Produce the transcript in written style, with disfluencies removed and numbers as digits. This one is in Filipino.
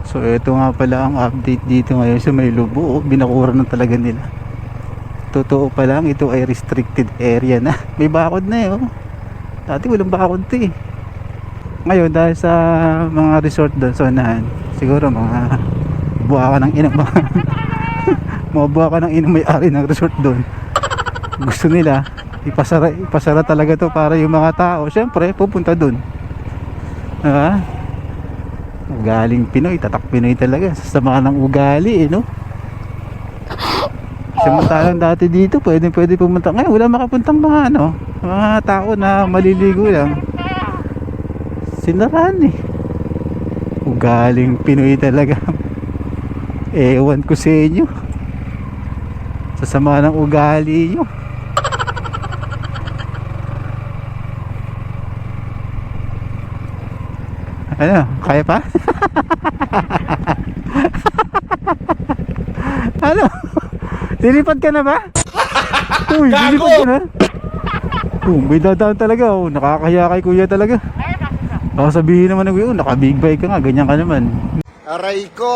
So ito nga pala ang update dito ngayon sa may Lubo. Binakura na talaga nila. Totoo pa lang, ito ay restricted area na. May bakod na eh, oh. Dati walang bakod to eh. Ngayon dahil sa mga resort doon sa unahan, siguro mga buha ka ng inang mga buha ka ng inang may-ari ng resort doon. Gusto nila ipasara talaga to para yung mga tao syempre pupunta doon. Diba? Ugaling Pinoy, tatak Pinoy talaga. Sasama ng ugali eh, no? Samantalang dati dito pwede pumunta. Ngayon wala makapuntang mga mga tao na maliligo lang. Sinarahan eh. Ugaling Pinoy talaga. Ewan ko sa inyo. Sasama ng ugali nyo. Ano? Kaya pa? Ano? Lilipad ka na ba? Uy, lilipad ka na? May dadaan talaga. Nakakahiya kay kuya talaga. Baka sabihin naman ng kuya, naka big bike ka nga, ganyan ka naman. Aray ko!